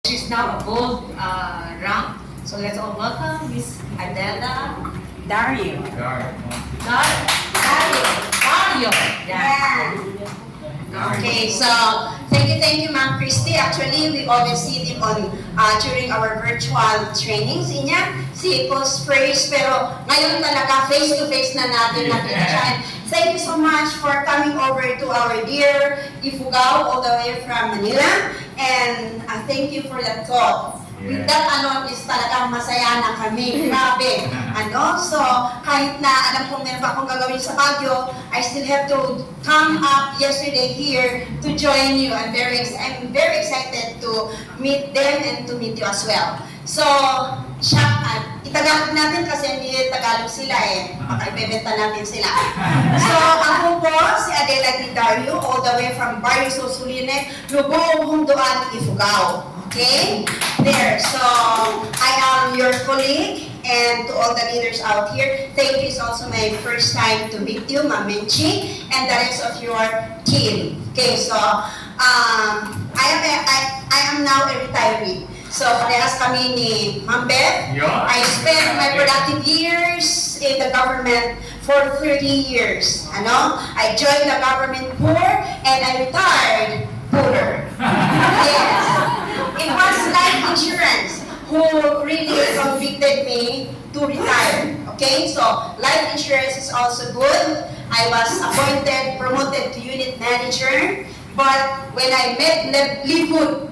She's now a gold rank. So let's all welcome Miss Adela Dario. Dario. Yeah. Okay, so thank you, Ma'am Christy. Actually, we always see them on during our virtual trainings. Inya, si Post Praise, pero ngayon talaga face-to-face na natin nakita siya. And thank you so much for coming over to our dear Ifugao all the way from Manila. And thank you for that thought. With that, is talagang masaya na kami. Grabe. So, kahit na alam kong meron pa akong gagawin sa Baguio, I still have to come up yesterday here to join you. I'm very excited to meet them and to meet you as well. So, itagalog natin kasi hindi Tagalog sila eh. Baka ibebenta natin sila. So, ako po, si Adela Dario, all the way from Barrio Susuline, Lubong, Hunduan, Ifugao. Okay? There. So, I am your colleague, and to all the leaders out here, thank you. It's also my first time to meet you, Ma'am Minchi, and the rest of your team. Okay, so, I am now a retiree. So, parehas kami ni Ma'am Beth. I spent my productive years in the government for 30 years. I joined the government poor, and I retired poorer. Yes. It was life insurance who really convicted me to retire. Okay, so life insurance is also good. I was promoted to unit manager. But when I met Leewood,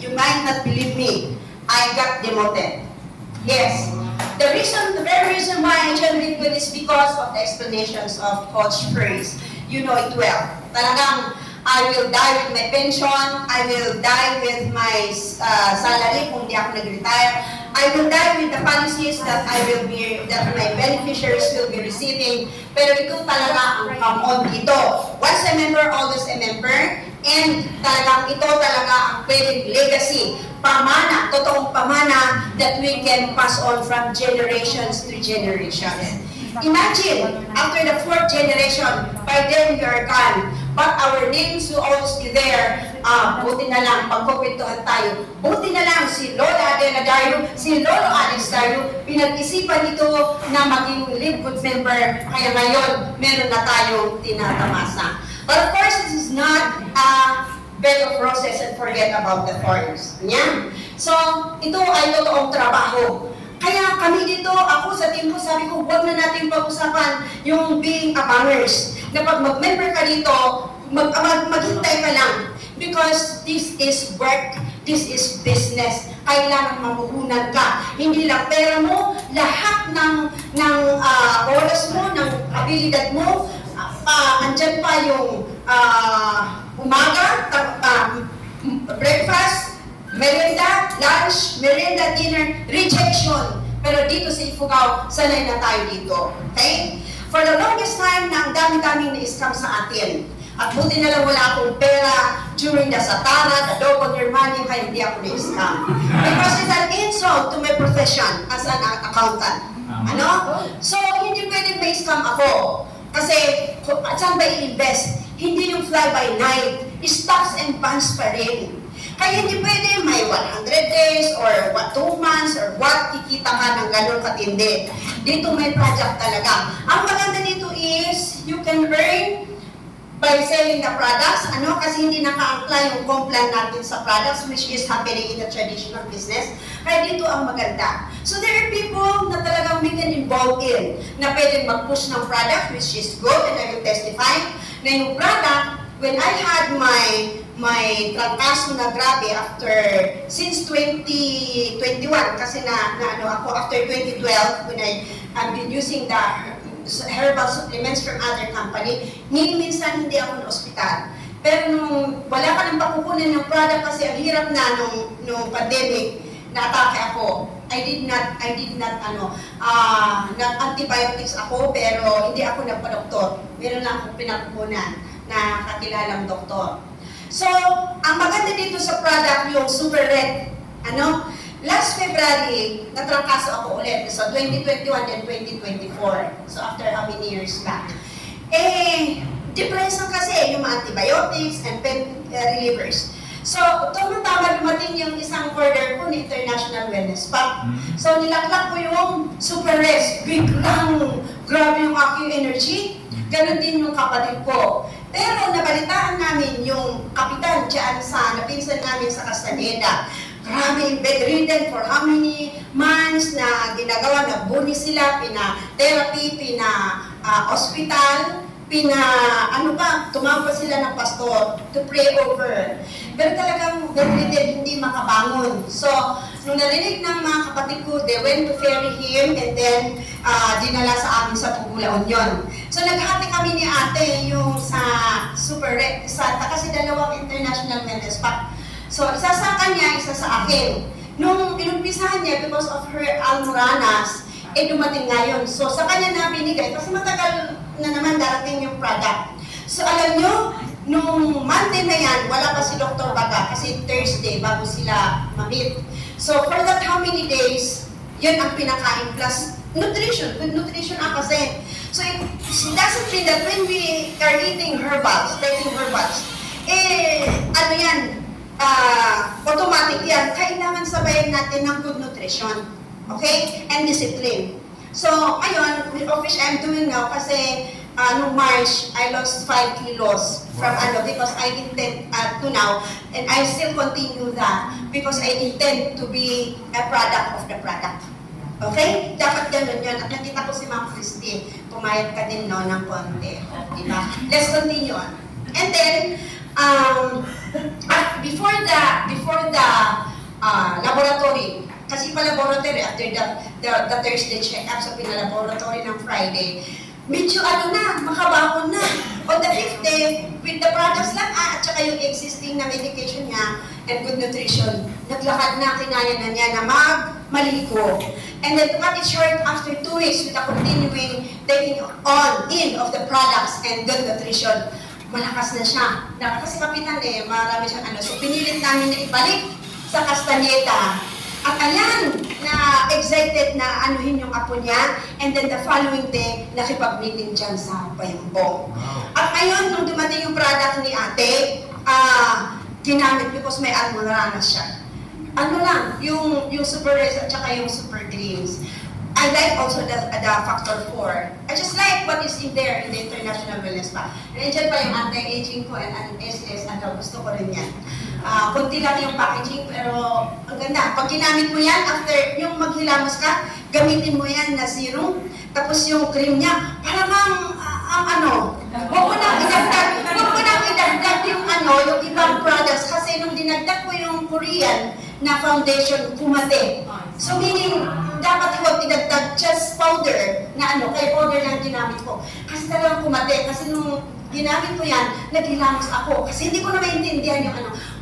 you might not believe me, I got demoted. Yes. The very reason why I joined Leewood is because of the explanations of Coach Praise. You know it well. Talagang, I will die with my pension, I will die with my salary kung di ako nag-retire. I will die with the policies that my beneficiaries will be receiving. Pero ito talaga ang common dito. Once a member, always a member. And talagang ito talaga ang pwedeng legacy, pamana, totoong pamana that we can pass on from generations to generations. Imagine, after the 4th generation, by then we are gone. But our names will always be there. Buti na lang, pagkukwentuhan tayo. Buti na lang si Lola Adela Dario, si Lolo Alex Dario, pinag-isipan ito na maging Leewood member. Kaya ngayon, meron na tayong tinatamasa. But of course, this is not a bed of roses and forget about the thorns. Yeah? So, ito ay totoong trabaho. Kaya kami dito, ako sa team ko, sabi ko, huwag na natin pag-usapan yung being a bangers. Na pag mag-member ka dito, maghintay ka lang. Because this is work, this is business. Kailangan mamuhunan ka. Hindi lang pera mo, lahat ng oras mo, ng abilidad mo, andyan pa yung umaga, breakfast, merienda, lunch, merienda, dinner, rejection. Pero dito sa Ifugao, sanay na tayo dito. Okay? For the longest time, na ang dami-daming na-scam sa atin. At buti na lang wala akong pera during the Satara, the double your money, kaya hindi ako na-scam. Because it's an insult to my profession as an accountant. So, hindi pwede ma-scam ako. Kasi, saan ba i-invest? Hindi yung fly-by-night. Stocks and bonds pa rin. Kaya hindi pwede may 100 days or 2 months or what, kikita ka ng gano'ng katindi. Dito may project talaga. Ang maganda dito is you can earn by selling the products, kasi hindi naka-apply yung complan natin sa products which is happening in the traditional business. Kaya dito ang maganda. So there are people na talagang we can involve in, na pwedeng mag-push ng product which is good, and I will testify na yung product, when I had my trangkaso na grabe since 2021 kasi ako after 2012 when I've been using the herbal supplements from other company, minsan hindi ako na ospital. Pero nung wala ka nang pakukunan ng product kasi ang hirap na nung pandemic, na-atake ako. I did not antibiotics ako pero hindi ako nagpa-doktor. Meron lang akong pinakukunan na kakilalang doktor. So, ang maganda dito sa product, yung Super Red, last February, natrangkaso ako ulit. So, 2021 and 2024. So, after how many years back? Depression kasi, yung mga antibiotics and pain relievers. So, tama dumating yung isang order po ni International Wellness Pack. So, nilaklak ko yung super rest. Biglang grabe yung aking energy. Ganon din yung kapatid ko. Pero nabalitaan namin yung kapitan dyan sa napinsan namin sa Castaneda. Grabe, bedridden for how many months na ginagawa, nagbuni sila, pina-therapy, pina-hospital, tumawag sila ng pastor to pray over. Pero talagang bedridden, hindi makabangon. So, nung narinig ng mga kapatid ko, they went to ferry him and then dinala sa amin sa Pugulaon yon. So, naghati kami ni ate yung sa kasi dalawang International Wellness Pack. So, isa sa kanya, isa sa akin. Nung inumpisahan niya, because of her almoranas, dumating ngayon. So, sa kanya na binigay, kasi matagal na naman darating yung product. So, alam nyo, nung Monday na yan, wala pa si Dr. Baga, kasi Thursday, bago sila ma-meet. So, for that how many days, yun ang pinakain plus nutrition. Good nutrition ang kasi. So, it doesn't mean that when we are eating herbals, taking herbals, automatic yan, kailangan sabayan natin ng good nutrition. Okay? And discipline. So, ayun, which I'm doing now kasi nung March, I lost 5 kilos from because I intend to now, and I still continue that because I intend to be a product of the product. Okay? Dapat ganun yun. At nakita ko si Ma'am Christy, pumayat ka din no ng konti. Diba? Let's continue on. And then, before the laboratory, kasi pa-laboratory after the Thursday check-up sa pinalaboratory ng Friday, medyo makabakon na. On the 5th day, with the products lang at saka yung existing na medication niya and good nutrition, naglakad na, kinaya na niya na maligo. And then to cut it short, after 2 weeks with the continuing taking in of the products and good nutrition, malakas na siya. Kasi kapitan marami siyang So pinilit namin na ibalik sa Castaneda. At ayan, na excited na anuhin yung apo niya. And then the following day, nakipag-meeting dyan sa Bayambong. At ngayon, nung dumating yung product ni ate, ginamit because may almoranas siya. Yung super rice at saka yung super greens. I like also the factor 4. I just like what is in there in the International Wellness Pack. Nandiyan pa yung anti-aging ko and SS, gusto ko rin yan. Kunti lang yung packaging pero ang ganda. Pag ginamit mo yan, after yung maghilamos ka, gamitin mo yan na serum. Tapos yung cream niya, parang huwag mo nang idagdag yung yung ibang products. Kasi nung dinagdag ko yung Korean na foundation, kumate. So meaning, dapat huwag idagdag just powder na kaya powder lang ginamit ko. Kasi talagang kumate. Kasi nung ginamit ko yan, naghilamos ako. Kasi hindi ko na maintindihan yung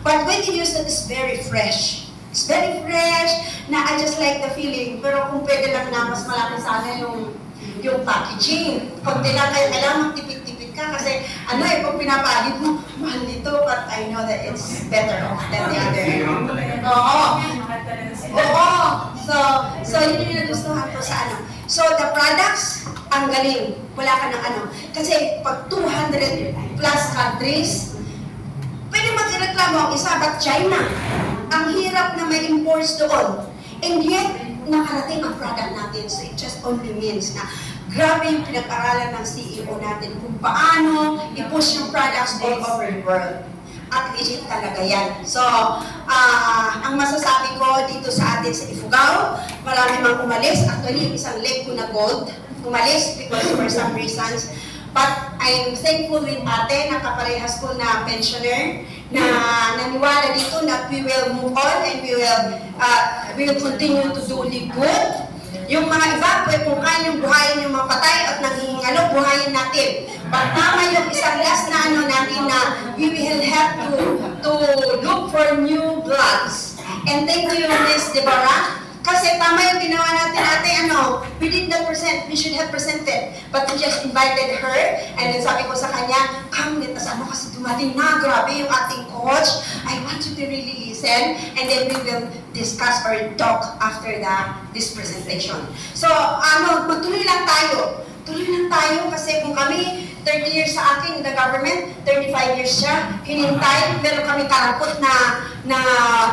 But when you use it, it's very fresh. It's very fresh, na I just like the feeling. Pero kung pwede lang na, mas malaki sana yung packaging. Konti lang, kailangan magtipid-tipid ka. Kasi pag pinapagid mo, mahal nito, but I know that it's better off than the other. Oo. So yun yung nagustuhan ko sa So, the products, ang galing. Wala ka ng Kasi pag 200 plus countries, pwede magreklamo ang isa, but China, ang hirap na may imports doon. And yet, nakarating ang product natin. So, it just only means na grabe yung pinag-aralan ng CEO natin kung paano i-push yung products all over the world. At legit talaga yan. So, ang masasabi ko dito sa atin sa Ifugao, marami mang umalis. Actually, yung isang leg ko na gold, umalis because for some reasons. But I'm thankful with ate na kaparehas ko na pensioner na naniwala dito na we will move on and we will continue to do good. Yung mga iba, kung kaya yung buhayin yung mga patay at naging buhayin natin. But tama yung isang last na natin na we will have to look for new bloods. And thank you, Ms. Deborah. Kasi tama yung ginawa natin we did not present, we should have presented. But we just invited her, and then sabi ko sa kanya, come, let us kasi dumating na, grabe yung ating coach. I want you to really listen, and then we will discuss or talk after this presentation. So, magtuloy lang tayo. Tuloy lang tayo kasi kung kami 30 years sa akin in the government, 35 years siya, hinintay, meron kami karapot na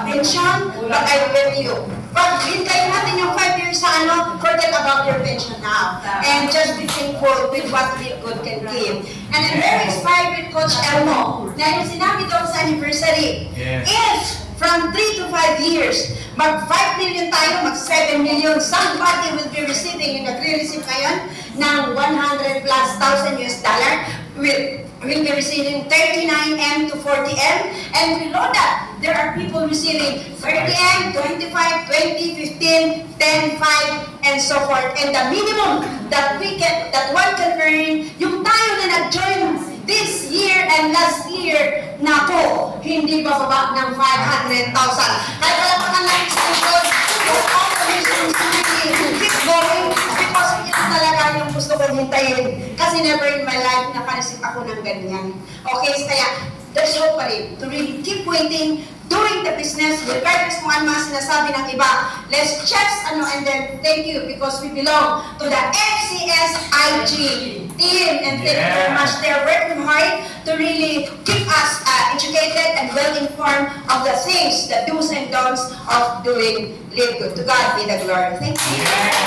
pension, but I will tell you, pag hintayin natin yung 5 years sa ano, forget about your pension now. And just be thankful with what God can give. And I'm very inspired with Coach Elmo. Na yung sinabi doon sa anniversary, if from 3 to 5 years, mag 5 million tayo, mag 7 million, somebody will be receiving, yung nagre-receive ngayon, ng 100 plus thousand US dollar, will be receiving 39M to 40M, and below that, there are people receiving 30M, 25, 20, 15, 10, 5, and so forth. And the minimum that one can earn, yung tayo na nag-join this year and last year, nako, hindi bababa ng 500,000. Kaya palapakan lang sa likod, yung all the responsibility to keep going, because ito talaga yung gusto kong hintayin. Kasi never in my life nakareceive ako ng ganyan. Okay, kaya there's hope pa rin to really keep waiting, doing the business, regardless kung ano mga sinasabi ng iba. Let's just, and then thank you because we belong to the FCSIG team, and thank you very much. They're working hard to really keep us educated and well-informed of the things, the do's and don'ts of doing live good. To God be the glory. Thank you.